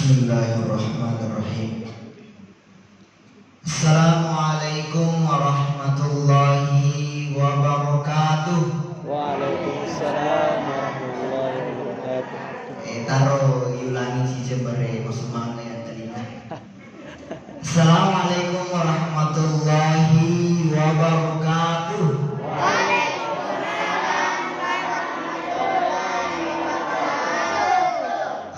Bismillahirrahmanirrahim. Assalamualaikum warahmatullahi wabarakatuh. Waalaikumsalam warahmatullahi wabarakatuh. Taro yulangi si jembere muslimane yang telinga. Assalamualaikum warahmatullahi wabarakatuh.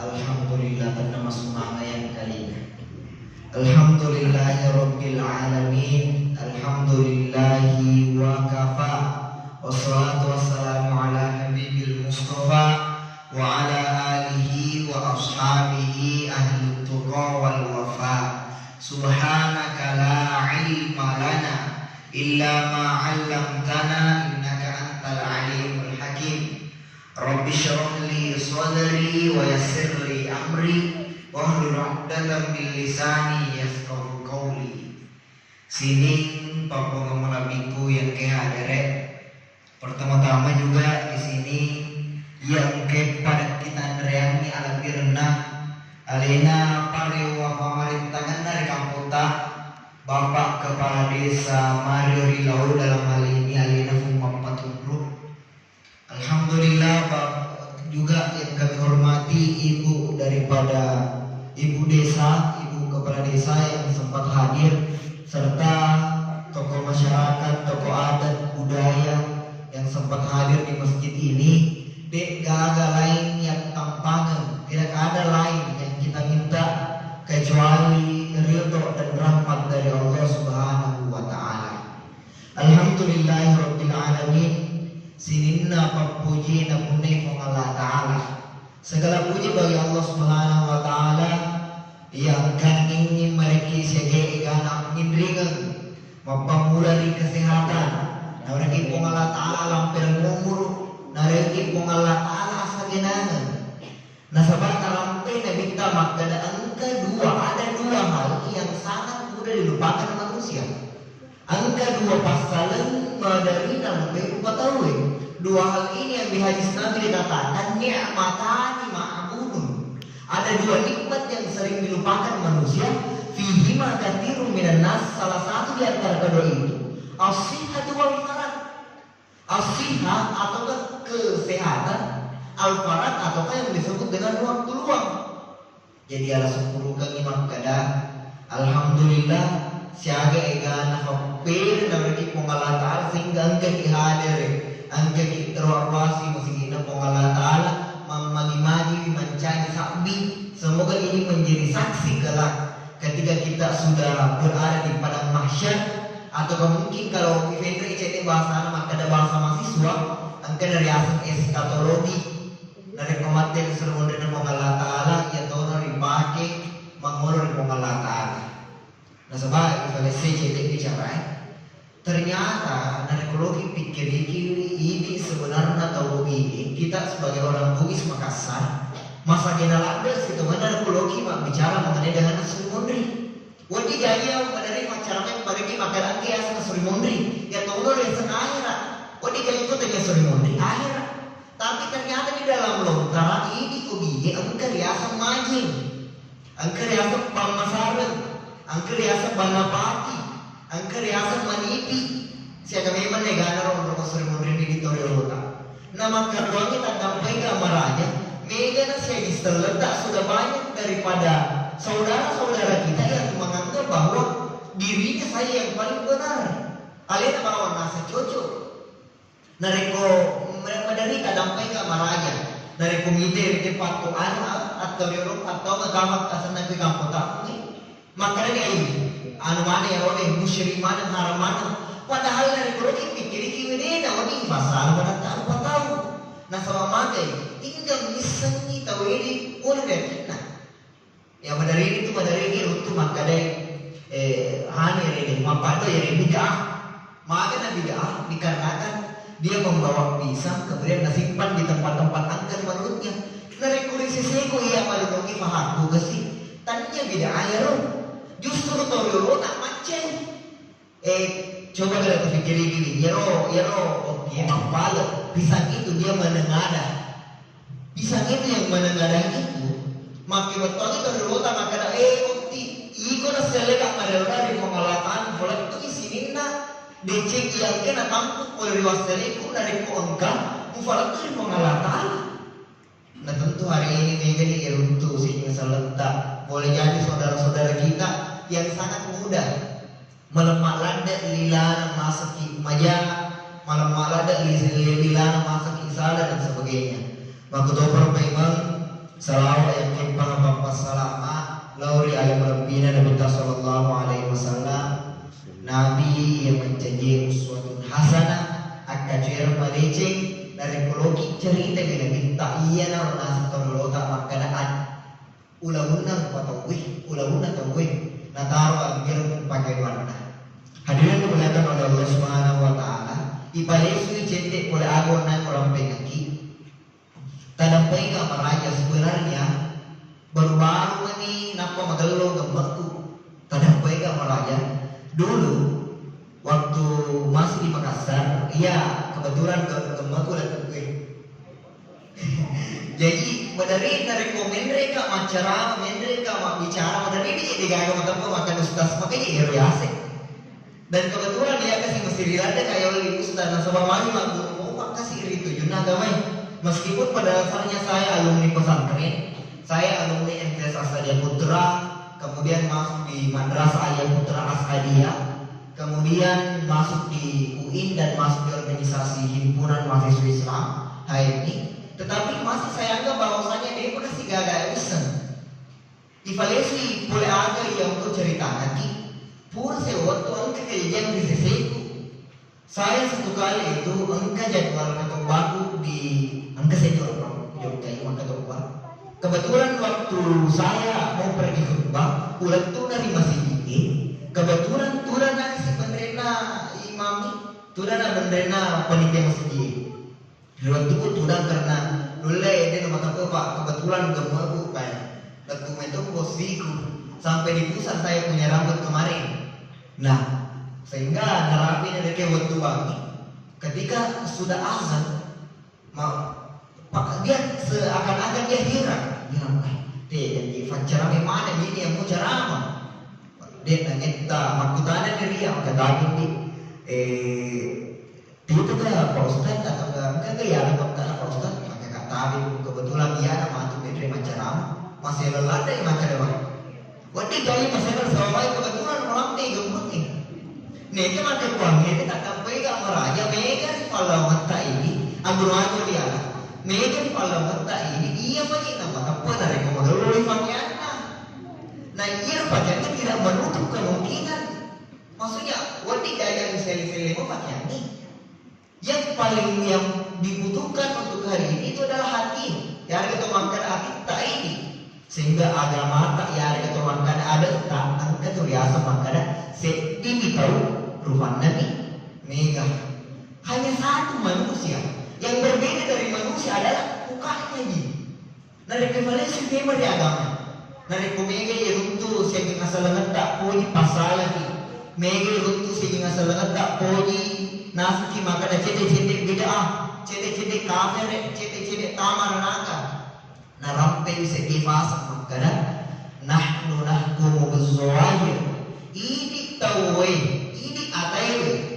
Alhamdulillah ternama semangat yang kali. Alhamdulillahi rabbil alamin. Alhamdulillahi wa kafa. Wassalatu wassalamu ala habibil mustafa wa ala alihi wa ashabihi ahli tuqa wal wafa. Subhanaka la ilma lana illa ma 'allamtana innaka antal alimul hakim. Rabbi shrah li sadri wa yassir li amri wahlul 'uqdatam min lisani yafqahu qawli. Sini papongamalabiku yang kehadere. Pertama-tama juga di sini yang kepada kita nereani ala birna alena pare wa pamarintahan dari Kamputa Bapak Kepala Desa Mario Rilau dalam hal ini alena Fumampatungru. Alhamdulillah juga yang kami hormati ibu daripada ibu desa, ibu kepala desa yang sempat hadir serta tokoh masyarakat, tokoh adat budaya yang sempat hadir di masjid ini. Dek gaga lain yang tampangan, tidak ada lain yang kita minta kecuali ridho dan rahmat dari Allah Subhanahu wa taala. Alhamdulillahirabbil alamin. Sininna papuji na punai kong Allah Ta'ala. Segala puji bagi Allah Subhanahu wa Ta'ala yang kaning mereka sebagai anak indringan mapamula di kesehatan. Nareki kong Allah Ta'ala lampir umur. Nareki kong Allah Ta'ala asa genangan. Nasabat karampe na bita magkada angka dua. Ada dua hal yang sangat mudah dilupakan manusia. Angka dua pasalan madari nampe upatawe. Dua hal ini yang di hadis Nabi dikatakan ni'matani ma'budun. Ada dua nikmat yang sering dilupakan manusia. Fihi ma katsirun minan nas. Salah satu di antara kedua itu as-sihhatu wal farad. As-sihhat atau kesehatan, al-farad atau yang disebut dengan waktu luang. Jadi ala 10 kali makada alhamdulillah siaga egana hampir namanya pengalat ta'ala sehingga angka dihadir angka diterorwasi musikina pengalat ta'ala magi-magi mencari sakbi. Semoga ini menjadi saksi kelak ketika kita sudah berada di padang mahsyar, atau mungkin kalau event ini bahasa maka ada bahasa mahasiswa angka dari asal eskatologi dari kematian seruan dari pengalat ta'ala ya tahu dari pakai mengulur pengalat ta'ala. Nah sebab kalau saya jadi bicara, ternyata narkologi pikir ini sebenarnya tahu ini kita sebagai orang Bugis Makassar masa kenal ada situ mana narkologi mak bicara mengenai dengan Sri Mondri. Wadi gaya menerima caranya bagi makanan dia sama Sri Mondri. Ya tahu dari akhirat. Wadi gaya itu tanya Sri Mondri akhirat. Tapi ternyata di dalam lontara ini ubi angka riasa majing, angka riasa pamasaran. Angker riasa Banapati, angker riasa Manipi. Siapa memang negara orang Sri Mondri di Victoria Kota. Nama keduanya tak sampai ke Amaraja. Mega saya terletak sudah banyak daripada saudara-saudara kita yang menganggap bahwa dirinya saya yang paling benar. Kalian bawa nasi cocok. Nareko mereka dari tak sampai ke Amaraja. Dari komite di patuan atau Eropa atau magamat asal nabi kampung tak. Makanya dia ini, anu mana ya oleh musyrik mana haram mana. Padahal dari kalau pikir ini dah ini pasal pada tak tahu. Nah sama mata tinggal misalnya tahu ini oleh deh. Nah, ya pada ini tu pada ini untuk makanya hani ini apa tu yang bidah. Maka nabi bidah dikarenakan dia membawa pisang kemudian nasimpan di tempat-tempat angker menurutnya. Dari kulit seseko ia malu lagi faham tu sih. Tadinya bidah air. Justru Torio tak macam. Coba kita pikir gini. Yero, dia mampal. Pisang itu dia menengadah. Pisang itu yang menengadah itu makin waktu itu dulu tak makanya ukti iko na seleka madalora di pengalaman boleh itu isininna decek yang kena tampuk oleh diwasaliku dari kuangka mufalat itu di pengalaman. Nah tentu hari ini mega di iruntu sehingga selentak boleh jadi saudara-saudara kita yang sangat mudah melemak lada lilana masuk maja melemak lada lilana masuk salah dan sebagainya. Maka doa memang salawat yang kita bapak salama lauri alam rabbina Nabi sallallahu alaihi wasallam Nabi yang menjadi uswatun hasanah akajer maleceng dari pologi cerita bila minta iya na nasa tolota makanaan ulahuna tawih nataro ang girong pakai warna. Hadirin dimuliakan oleh Allah Subhanahu wa taala, ipalesu cete oleh agon na orang pengaki. Tadampai ka maraja sebenarnya baru-baru ini napa magalo gambarku. Tadampai ka maraja dulu waktu masih di Makassar, iya kebetulan gambarku dan gue. Jadi dari komen mereka macara, mereka bicara, dari ini dia gak makan ustaz makanya biasa. Dan kebetulan dia kasih Mesir Iranda kayak oleh ustaz, nah sebab maju mau kasih itu juna gamai. Meskipun pada dasarnya saya alumni pesantren, saya alumni MTS Asadia Putra, kemudian masuk di Madrasah Ayah Putra Asadia, kemudian masuk di UIN dan masuk di organisasi Himpunan Mahasiswa Islam HMI. Tetapi masih saya anggap bahwasanya dia pun masih gagak iseng. Ivalesi boleh ada yang untuk cerita nanti. Pur sewaktu angka kejadian di sisiku. Saya satu kali itu angka jadwal ketok baku di angka sejauh Jogja angka ketok baku. Kebetulan waktu saya mau pergi khutbah, ulat tu dari masjid ini. Kebetulan turan ada si pendena imami, turan ada pendena panitia masjid. Waktu itu turan karena mulai dia nama apa pak kebetulan gemaku kan. Dokumen itu bosiku sampai di pusat saya punya rambut kemarin. Nah, sehingga narapi dari waktu pagi ketika sudah azan dia seakan-akan dia heran dia fajar mana ini yang mau ceramah dia nanya makutana dari dia kata ini itu kan Pak Ustaz atau enggak ya Pak Ustaz pakai kata kebetulan dia nama tuh menerima ceramah masih lelah dari macam Wadi kali masalah sama kebetulan orang ni gemuk ni. Ni kan ada kuangnya ni tak sampai ke meraja. Mereka di palau mata ini, agro dia. Mereka di palau mata ini, ia bagi nama apa dari kemudian fakirnya. Nah ia fakirnya tidak menutup kemungkinan. Maksudnya, wadi kaya yang seli-seli fakir ni. Yang paling yang dibutuhkan untuk hari ini itu adalah hati. Yang kita makan hati tak ini. Sehingga agama tak ya ada keturunan ada tak angkat biasa makanya sedih tahu rupan Nabi mega hanya satu manusia yang berbeda dari manusia adalah mukanya ini. Dari prevalensi tema di agama. Dari kumega yang untuk segi masalah tak puji pasal lagi. Mega untuk segi masalah tak puji nasi makanya cete-cete bid'ah, cete-cete kafir, cete-cete tamar naga. Narampe segi fasa makanya nahnu nahkumu bizzawahir. Ini tawai, ini atai.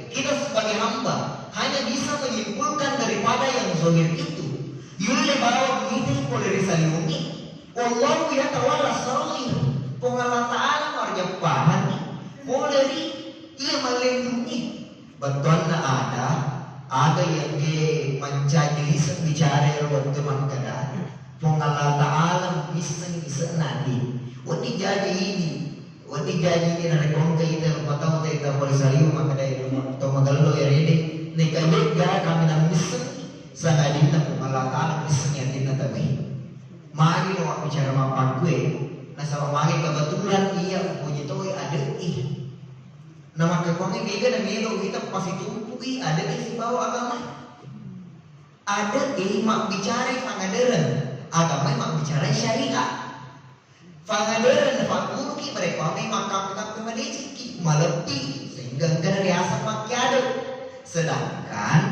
Kita sebagai hamba hanya bisa menyimpulkan daripada yang zahir itu. Yule bawa begitu boleh risaluni. Wallahu yatawalla sarair. Allah Ta'ala marja pahan. Boleh ia melindungi. Betulnya ada yang ke majlis bicara waktu makanya. Allah Ta'ala bisa nanti. Wadi jadi ini dari kongka itu patau kita boleh saliu maka dari to magalo ya rede ne kami kami nak bisa sangadina Allah Ta'ala bisa nyatin tabi. Mari lo bicara mapan gue. Nah sama mari kebetulan iya puji toy ada nama kekongi mega dan melo kita pasti tumpu ada di bawah agama. Ada mak bicara pangadaran. Agama memang bicara syariat. Pangadaran fakul ki mereka memang kita memiliki melebihi sehingga dari asap makiado. Sedangkan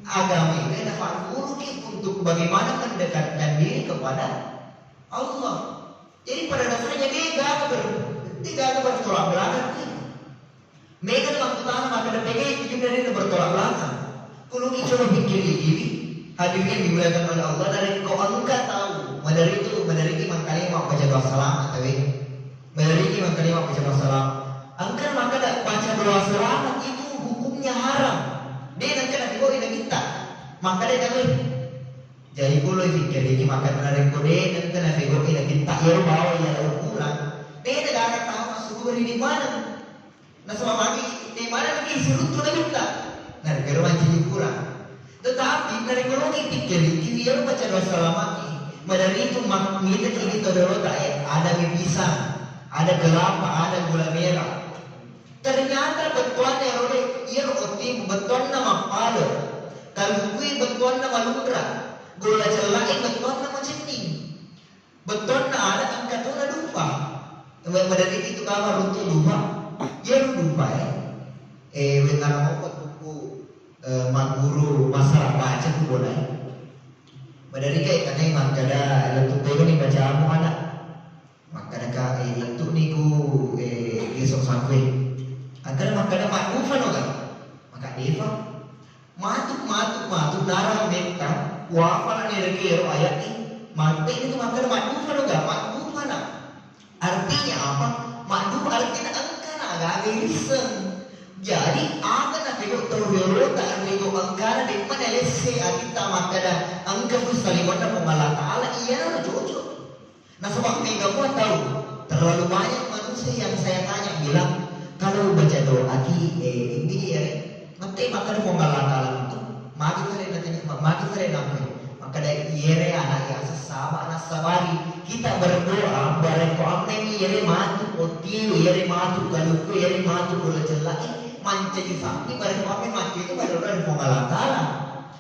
agama ini adalah fakul ki untuk bagaimana mendekatkan diri kepada Allah. Jadi pada dasarnya dia gak bertolak belakang. Mereka makutana maka ada pegang itu juga dia bertolak belakang. Kalau kita coba pikir ini, hadirin dimuliakan oleh Allah, dari kau engkau tahu, menderiki mangkali mau baca doa selamat, tapi menderiki mangkali mau baca doa selamat. Engkau maka tak baca doa selamat itu hukumnya haram. Dia nak kena tiba ina kita, maka dia kata, jadi kalau fikir ini maka menarik kode dan kena figur ina kita, ya bawa ya ukuran. Dia tidak akan tahu masuk di mana. Nah sama lagi, di mana lagi suruh tu kita. Nah, kalau macam ukuran. Tetapi dari kalau kita fikir, dia baca doa selamat ini. Dari itu kita kini terlalu tak ada mie pisang, ada kelapa, ada gula merah. Ternyata betuan yang oleh ia roti betuan nama palo, kalau kui betuan nama lura, gula celai betuan nama cening, betuan ada angkat tu na lupa. Dari itu kamar untuk lupa, ia lupa dengan apa buku guru masalah baca tu boleh. Dari kayak kanai makada lentuk bego ni baca apa mana, makada ka lentuk ni ku besok sampai. Agar makada makufan oga, maka deva matu darah menta wafala ni rekero ayat ni mati itu makada makufan oga makufan. Artinya apa? Makuf artinya angkana agak reason. Jadi akan nak tengok terhormat tak tengok angkana di mana lese kita makada angka pusaliwata pengalat Allah iya cocok. Nah sebab mereka pun tahu terlalu banyak manusia yang saya tanya bilang kalau baca doa ini ya nanti makan pengalat Allah itu mati kare nanti maka dari yere anak yang sesama anak sabari kita berdoa bareng ko amne yere matu otiu yere matu kaluku yere matu bola celaki mancaji sakti bareng ko amne mati itu berdoa pengalat Allah.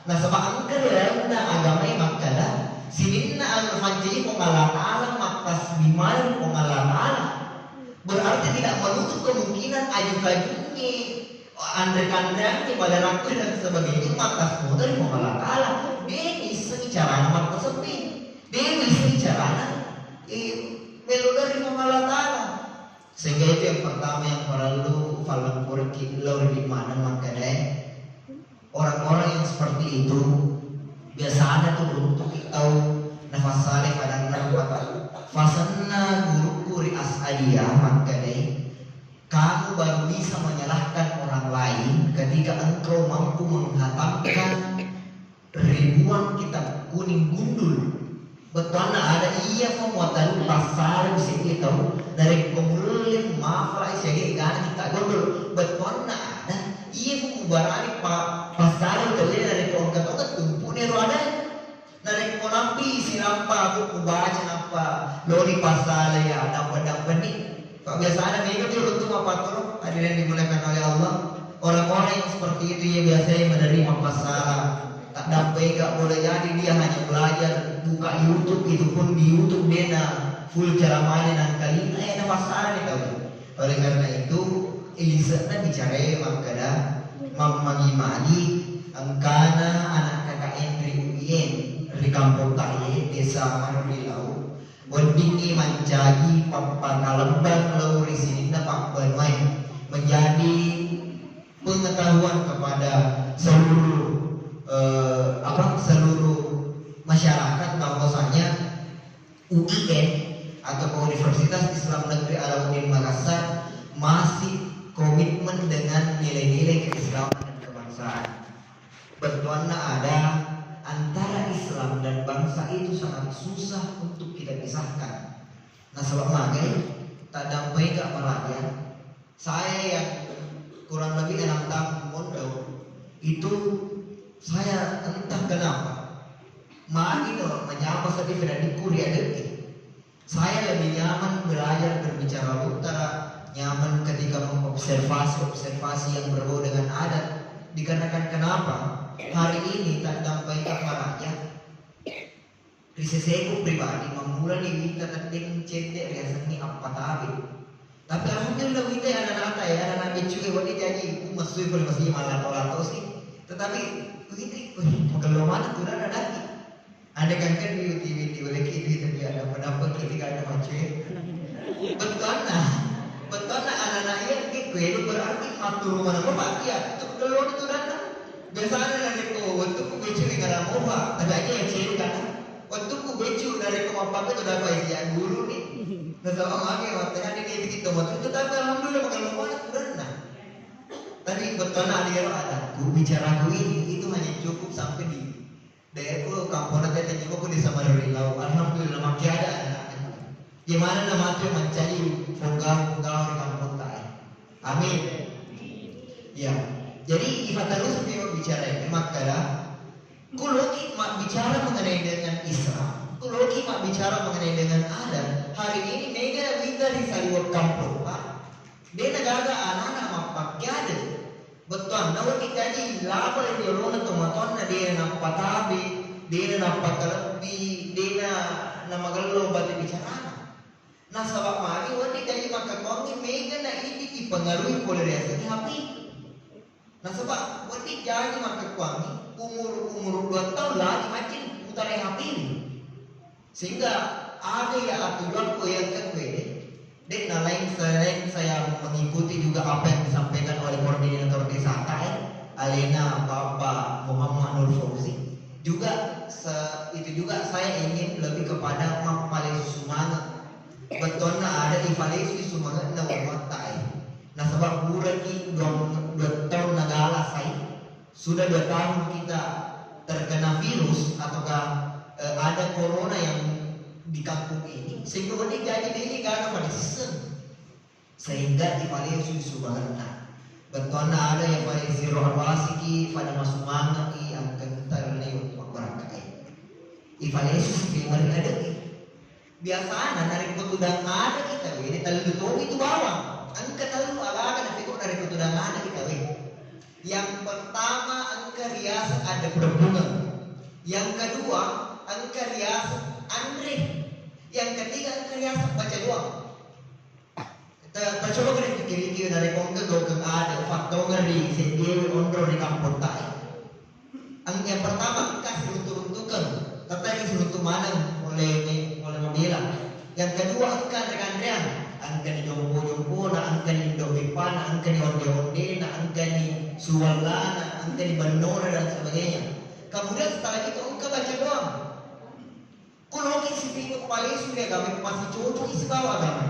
Nah sebab angker na agama makada sininna ang mancaji pengalat Allah makas bimal pengalat Allah. Berarti tidak menutup kemungkinan aju-ajunya andre-andre pada rakyat dan sebagainya maka semua dari pengalat Allah. Dia bisa bicara nama tersebut, dia bisa bicara melodari pengalat Allah. Sehingga itu yang pertama yang perlu falam kurki lau di mana makanya orang-orang yang seperti itu biasa ada tuh untuk tahu nafas saleh pada nafas fasanna guru as'adiyah makanya kamu baru bisa menyalahkan orang lain ketika engkau mampu menghatamkan ribuan kitab kuning gundul. Betul ada iya pemuatan pasar bisa kita dari kemuliaan maaflah isyarat kan kita gundul. Betul ada iya pemubarani pasar itu dari kongkat-kongkat tumpunya ada dari konampi sinapa aku baca apa lori pasal ya dapat ni kok biasa ada mereka tu untuk apa tu hadirin dimuliakan oleh Allah. Orang-orang yang seperti itu ya biasanya menerima pasal tak dapat gak boleh jadi dia hanya belajar buka YouTube itu pun di YouTube dia full ceramahnya dan kali ini ada pasal ni tahu. Oleh karena itu Elisa bicara makada magi angkana anak kakak Entri UIN di kampung Taye desa Manulilau berdini menjadi pangkalembang lau di sini Pak Banwai menjadi pengetahuan kepada seluruh masyarakat bahwasanya UIN atau Universitas Islam Negeri Alauddin Makassar masih komitmen dengan nilai-nilai keislaman dan kebangsaan. Betulan ada antara Islam dan bangsa itu sangat susah untuk kita pisahkan. Nah sebab makanya tak dampai gak merakyat. Saya yang kurang lebih 6 tahun mondok itu saya entah kenapa itu menyapa sertifikat di kuliah detik. Saya lebih nyaman belajar berbicara utara, nyaman ketika mengobservasi yang berbau dengan adat. Dikarenakan kenapa? Hari ini tak dampai tak rakyat. Riseseku pribadi memulai kita terting cetek riasani apa tapi alhamdulillah kita anak-anak ya anak-anak juga wanita jadi masuk boleh masih malah tolak sih. Tetapi begitu kalau mana tuh ada lagi. Ada kan video lagi tapi ada pendapat ketika ada macet. Betul nah anak-anaknya itu berarti atur mana bapak ya itu kalau itu datang biasanya dari waktu ku becu negara moha tapi aja yang cewek kan waktu ku becu dari kemampuan itu udah baik ya guru nih nggak tahu apa waktunya dia begitu waktu itu tapi alhamdulillah kalau mau kurang tadi betul nah dia ada ku bicara ku ini itu hanya cukup sampai di daerahku kampung nanti tanya aku di Samarinda alhamdulillah masih ada anak-anak gimana nama itu mencari fungal di kampung tak amin ya jadi ifatalu sebelum bicara ini maka kulogi mak bicara mengenai dengan Islam kulogi mak bicara mengenai dengan adat hari ini negara kita di saliwat kampung pak dia negara anak-anak mak pakai betul nawa kita di laba di orang tomaton na dia nampak tabi dia nampak kelebi dia nama gelo batu bicara nah sebab mari wadi jadi maka kongi mega na ini dipengaruhi oleh reaksi happy nah sebab wadi jadi maka kongi umur 2 tahun lagi macam utara happy sehingga ada ya aturan yang kedua dek nah lain saya mengikuti juga apa yang disampaikan oleh koordinator desa Alena Bapak Muhammad Nur Fauzi juga itu juga saya ingin lebih kepada paling semangat betul ada evaluasi semangat na umat nah sebab buraki 2 tahun nagala saya sudah 2 tahun kita terkena virus ataukah ada corona yang di kampung ini sehingga ini jadi ini karena pandemi sehingga evaluasi semangat betul ada yang evaluasi rohawasi pada masuk mangat yang kental lewat barakai evaluasi sebenarnya ada biasanya dari kutudang ada kita ini tali itu bawang angka talu alaga na figur dari kutudang ada kita yang pertama angka riasan ada berbunga yang kedua angka riasan Andre yang ketiga angka riasan baca doang coba kita pikir dari kongke gokeng ada faktor ngeri sendiri ondro di kampung tai yang pertama angka seruntuk-runtukan tetapi seruntuk mana oleh bilang yang kedua angka rekan-rekan angka ni jompo-jompo na angka ni dobipan angka ni onde-onde na angka ni suwalana angka ni bandora dan sebagainya kemudian setelah itu angka baca doang kalau si pintu paling sudah kami masih cocok isi bawah kami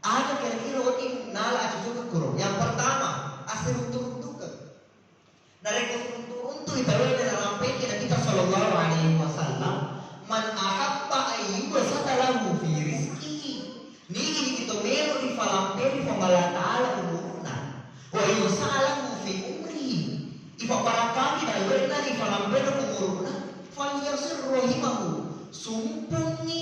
ada kira-kira ini nala cocok kurang yang pertama asal untuk dari untuk itu dalam pikir kita sallallahu alaihi wasallam man ahabba ayyuba satalahu fi rizqihi nini kita melo di falamperi pembala ta'ala umurna wa yusalahu fi umri ifa barakami dalwena di falamperi umurna fal yasir rohimahu sumpungi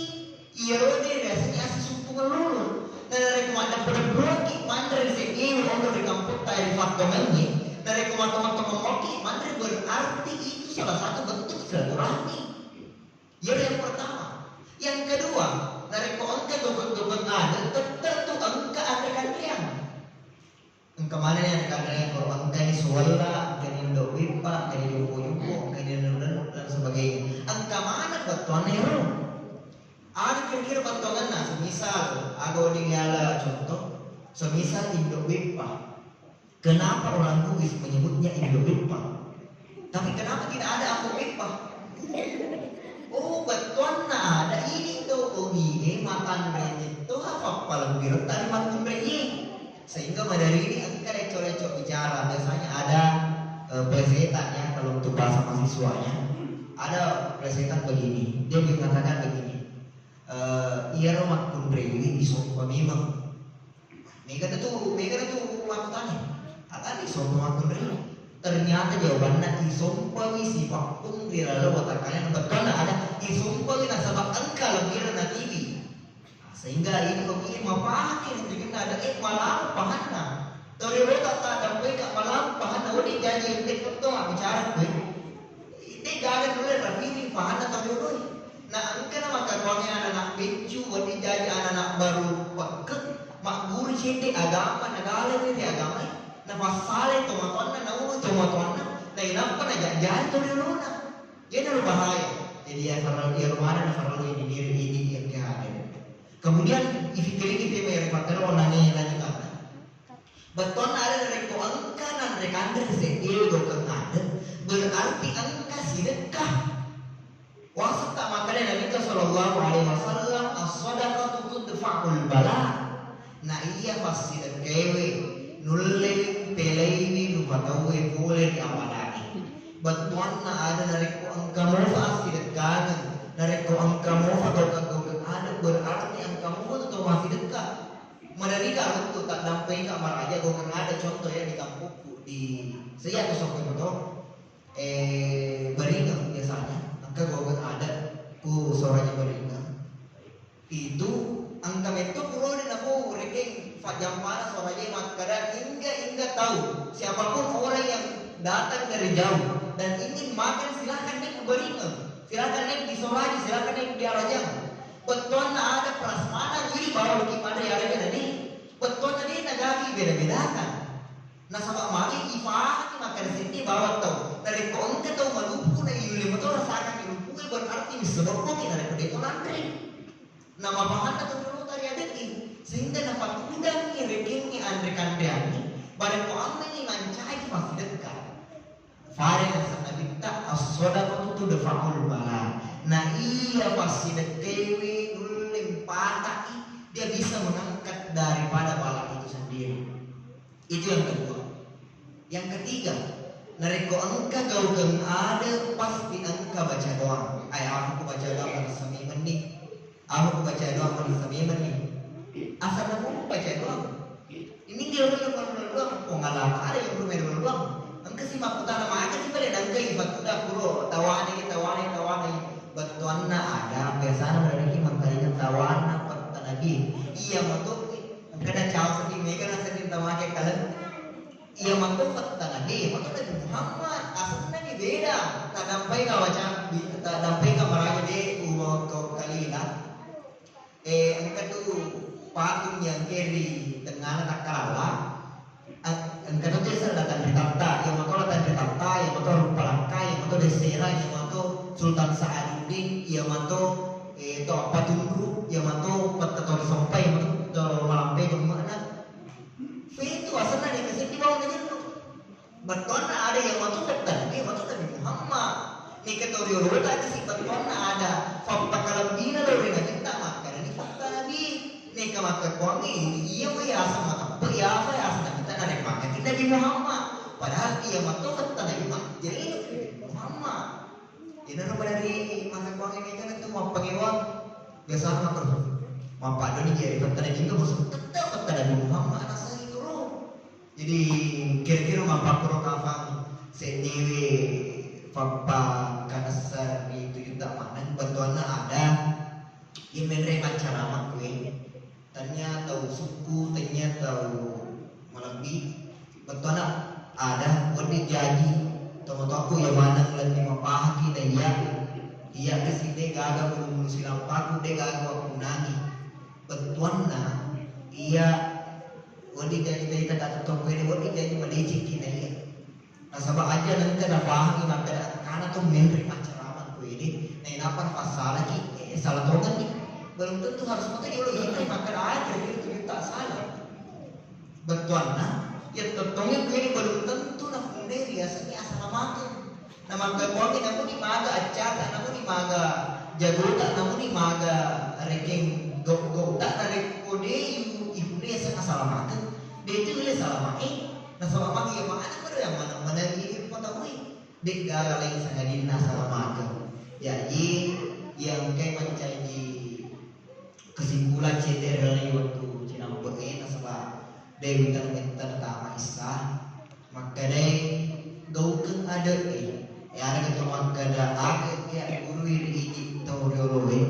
irode rasanya sumpung lulun dan dari kemana berberoki mandre sekiu ondo di kampung tayo faktomennya dari kemana teman-teman mandre berarti itu salah satu bentuk silaturahmi. Yang pertama, yang kedua dari keongka dokter ada tentu angka ada kalian. Angka mana yang ada kalian? Kalau angka ini suara, angka ini dobipa, angka ini yupo, angka ini dan sebagainya. Angka mana batuan hero? Ada kira-kira batuan nah, semisal ada nyala contoh, semisal Indobipa. Kenapa orang Bugis menyebutnya Indobipa? Tapi kenapa tidak ada Amobipa? Oh betul nah ada ini tuh makan itu apa paling biru tadi makan sehingga dari ini kita lecok-lecok bicara biasanya ada presetan ya kalau untuk bahasa mahasiswanya ada presetan begini dia mengatakan begini iya rumah kundre ini disumpah memang mereka itu makutannya akan disumpah kundre ternyata jawabannya isumpah si pakung di lalu watak kalian betul ada isumpah kita sebab engkau lebih rendah TV sehingga ini kami mau pakai itu kita ada malam pahana tori rota tak ada mereka malam pahana udah jadi itu bicara gue ini gak ada dulu rapi pahana tori rota nah engkau maka kalau anak becu udah jadi anak baru pakai makbur sih agama negara ini agama na pasale tomaton na nauno tomaton na inap pa na janjan to luna yan ang bahaya jadi ya farlu ya rumah na farlu ini diri ini yang ada. Kemudian ifikiri kita bayar patero nani kana. Beton ada reko angka nan rekandar sedil dokeng ada berarti angka sedekah. Wasat tak makanya Nabi Sallallahu Alaihi Wasallam as-sadaqatu tudfa'ul bala. Nah iya pasti dan kewe nulle pelewi nupatawe boleh diamalani. Beton na ada reko angka mau sedekah, reko angka mau atau ada berarti angka mau itu masih dekat. Menerika itu tak dampai kamar aja kau ada contoh ya di kampungku di saya tu sok betul beringat biasanya angka kau ada ku suaranya beringat itu angka itu kurang aku reking jam mana suaranya maka hingga tahu siapapun orang yang datang dari jauh dan ingin makan silakan naik beringat, silakan naik di soranya, silakan naik di arajang. Betul ada prasmanan ini baru gimana ya ada nih. Betul tadi negara beda-beda kan. Nah sama mari ifah makan sini bawa tahu dari konten tahu maluku na yuli motor rasakan iluku berarti sebab kok kita dari itu nanti. Nama bahan atau dulu tadi ada ini sehingga dapat udang ni reking ni andre kandiani barang ko amma ni mancai pasti dekat. Fare na kita as-sadaqatu tudfa'ul bala. Nah iya pasti dekewi uling pataki dia bisa mengangkat daripada bala itu sendiri. Itu yang kedua. Yang ketiga, nareko angka kau ada pasti angka baca doa. Aku baca doa pada sami menit. Aku baca doa pada sami menit. Asal aku baca doa. Ini dia doang pengalaman ada yang belum doang. Angka si makuta nama aja sih pada angka ibat udah puro tawani. Betuanna ada biasanya mereka mengkalikan tawana pertanabi. Iya matuk kada caw sedih mereka nasa cinta makai kalian. Iya matuk pertanabi matuk dari Muhammad asalnya ni beda. Tak dampai kau macam tak dampai kau meraja de kau kali lah. Angka tu patung yang kiri tengah tak kalah. Angka tu jasa datang di tata. Yang matuk datang di tata. Yang matuk pelakai. Yang matuk desera. Yang matuk Sultan Sa'aduddin, ia mantu itu apa tunggu, ia mantu petator sampai mantu malampe ke mana? Itu asalnya di kesini bawah itu. Betul ada yang mantu petan, dia mantu dari Muhammad. Ni ketori urut ada si betul ada. Fakta kalambina loh dengan kita makan ini fakta nabi. Ni kemakan kuami ia asal makan apa asal kita ada makan tidak di Muhammad. Padahal ia mantu petan dari jadi Muhammad. Ini rumah dari masa kuang ini kan itu mau pakai uang biasa apa tuh? Mau pak doni jadi petani juga bos tetap petani Muhammad anak saya itu loh. Jadi kira-kira mau pak pro kafang sendiri papa kanasa itu juga mana betulan ada yang menerima cara gue. Tanya tahu suku, tanya tahu melebih betulan ada buat dijanji. Teman-teman aku yang mana ngeliat lima pagi dan iya kesini gagal belum silam paku deh gagal aku nagi betuan nah iya wadi jadi kata toko ini wadi jadi meleceh kita iya nasabah aja nanti ada pahami maka karena tuh menerima ceramah ku ini nah apa masalah lagi salah tongan nih belum tentu harus pakai dulu ini makan aja gitu tak salah betuan nah ya totongnya ku ini belum tentu nah funderi biasanya asal makan. Nama kekuatan namun di maga acata, namun di maga jagoda, namun di maga reking go tak dari kode ibu dia salah makan. Dia itu boleh salah makan. Nah salah makan yang mana baru yang mana ini kau tahu dek gagal yang sangat dina salah makan. Jadi yang kayak mencari kesimpulan cedera waktu cina begini nasabah Dewi dan Tama Isa maka deh gaukeun ada ya ada kecuman kada akhir ya guru ini tauriologi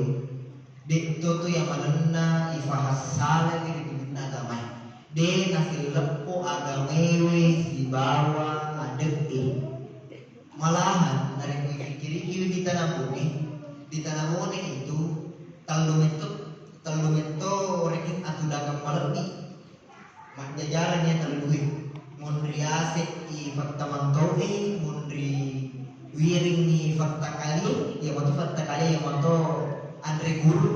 dikto tu yang manenna ifahas salah di bina agama de nasi lepo agamewe si bawa adek malahan dari kiri-kiri di tanah bumi itu talumento rekin atu dagang malebi mak jajarannya terluih mundri asik i fakta mangkau mundri wiring ni fakta kali ya waktu fakta kali yang waktu Andre guru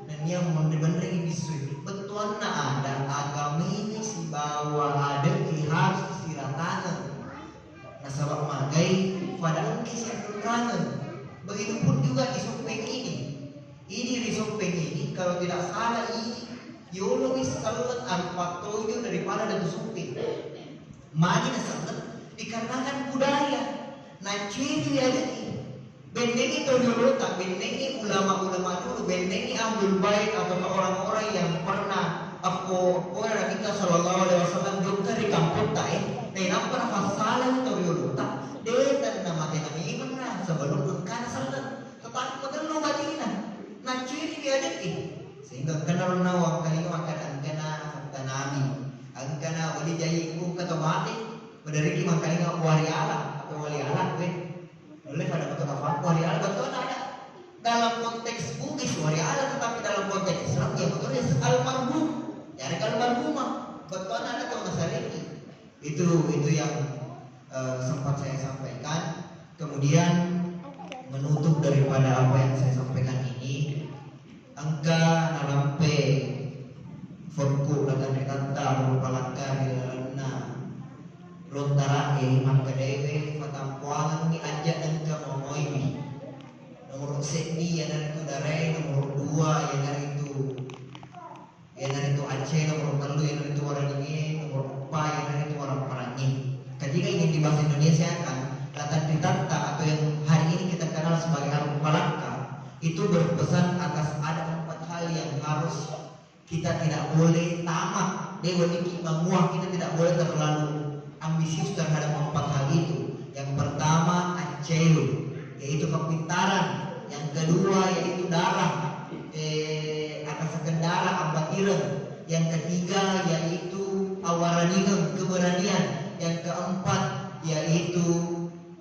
dan dia bener-bener ini bisu betuan na ada agama ini si bawa ada harus istirahat nah sabab magai pada angki si kangen begitupun juga di Sopeng ini di Sopeng ini kalau tidak salah ini Yolo salat al-Fatihah daripada dari Sopeng magi na salat dikarenakan budaya nah ciri ada ini bendengi Yolo tak bendengi ulama-ulama dulu bendengi ahlul bait atau orang-orang yang pernah orang kita sallallahu alaihi wasallam juga di kampung tak nah nampak fasalah Yolo tak dia dan nama kami mana sebelum engkau salat tetapi betul batina nah ciri dia ada sehingga kenal nawang kali makan angkana tanami angkana wali jayi ku kata mati berdari makanya wali ala atau wali ala oleh pada betul apa wali ala betul ada dalam konteks Bugis wali ala tetapi dalam konteks Islam ya betul ya almarhum ya ada almarhumah betul ada kalau masalah itu yang sempat saya sampaikan. Kemudian menutup daripada apa yang saya sampaikan ini, angka nalampe forku dan kata berpalaka dilana lontara maka dewe patampuangan ni aja angka momoimi nomor seni yang dari itu darai nomor 2 yang dari itu Aceh nomor 3 yang dari itu orang ini nomor 4 yang dari itu orang Perangi. Ketika ingin dibahas Indonesia kan Latan Tritata atau yang hari ini kita kenal sebagai Arung Palaka itu berpesan atas ada 4 hal yang harus kita tidak boleh tamak dewa niki menguah kita tidak boleh terlalu ambisius terhadap 4 hal itu. Yang pertama acelu yaitu kepintaran, yang kedua yaitu darah atas kendara ambatiran, yang ketiga yaitu awaranigem keberanian, yang keempat yaitu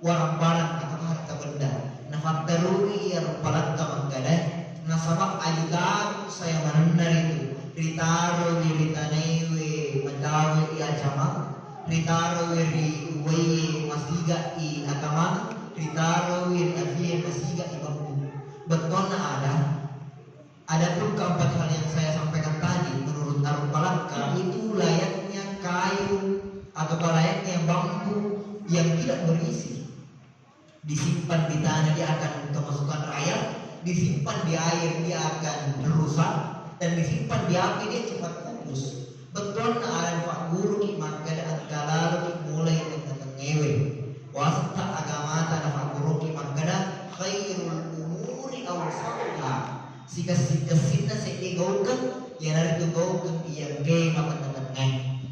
warambaran atau harta benda. Nah faktoruri yang palaka mengkada nah sabab ajudan saya menandar itu ritaro wiritanaiwe mendawe i acamak ritaro wiri masiga i akamak ritaro wiri afie masiga i bambu beton ada pun keempat hal yang saya sampaikan tadi menurut Arung Palaka itu layaknya kayu atau layaknya bambu yang tidak berisi disimpan di tanah dia akan kemasukan rayap, disimpan di air dia akan rusak, dan disimpan di api dia cepat pupus. Betul na pak guru ki makada angkalaru ki mulai dengan ngewe wasata agama tanah pak guru ki makada khairul umuri awsatuha sika-sika seke gaukan yang dari itu gaukan yang ke makan dengan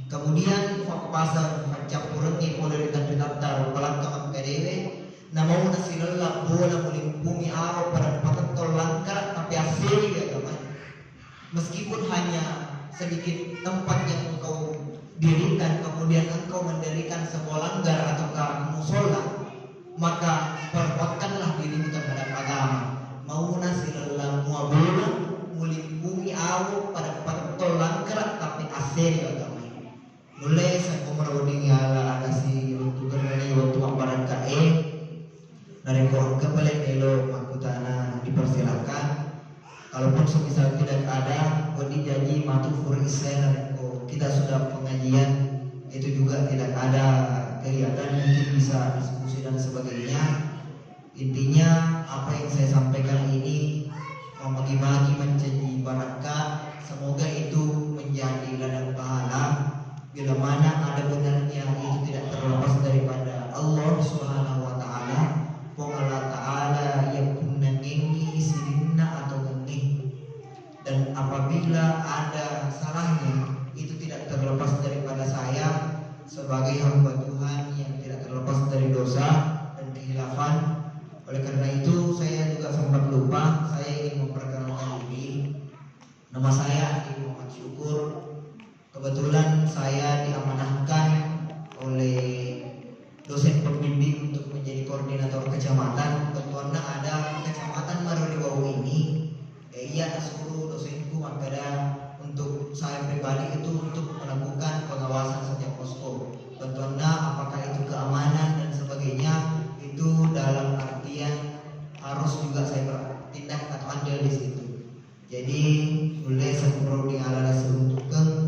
kemudian pak pasar campurun ki mulai dengan taruh palaka makadewe nama una silala bola mulimpumi araw pada patentol langka tapi asli ya teman meskipun hanya sedikit tempat yang engkau dirikan kemudian engkau mendirikan sebuah langgar atau musola maka perkuatkanlah dirimu terhadap agama mauna silala bola mulimpumi araw pada patentol langka tapi asli ya teman mulai saya merawat ala si untuk berani waktu amaran kae dari kau kembali elo makutana dipersilakan. Kalaupun semisal tidak ada, kodi janji matu furisen kita sudah pengajian itu juga tidak ada kegiatan mungkin bisa diskusi dan sebagainya. Intinya apa yang saya sampaikan ini membagi-bagi menjanji baraka, semoga itu menjadi ladang pahala bila mana ada benarnya itu tidak terlepas daripada Allah Subhanahu wa taala. Allah Ta'ala yang mengengi sirinna atau ngengih dan apabila ada salahnya itu tidak terlepas daripada saya sebagai hamba Tuhan yang tidak terlepas dari dosa dan kehilafan. Oleh karena itu saya juga sempat lupa saya ingin memperkenalkan diri. Nama saya Adi Muhammad Syukur. Kebetulan saya diamanahkan oleh dosen pembimbing untuk menjadi koordinator kecamatan. Kebetulan ada kecamatan Maroliwau ini ia suruh dosenku makanya untuk saya pribadi itu untuk melakukan pengawasan setiap posko. Kebetulan apakah itu keamanan dan sebagainya itu dalam artian harus juga Jadi mulai sakurang di ala seruntukan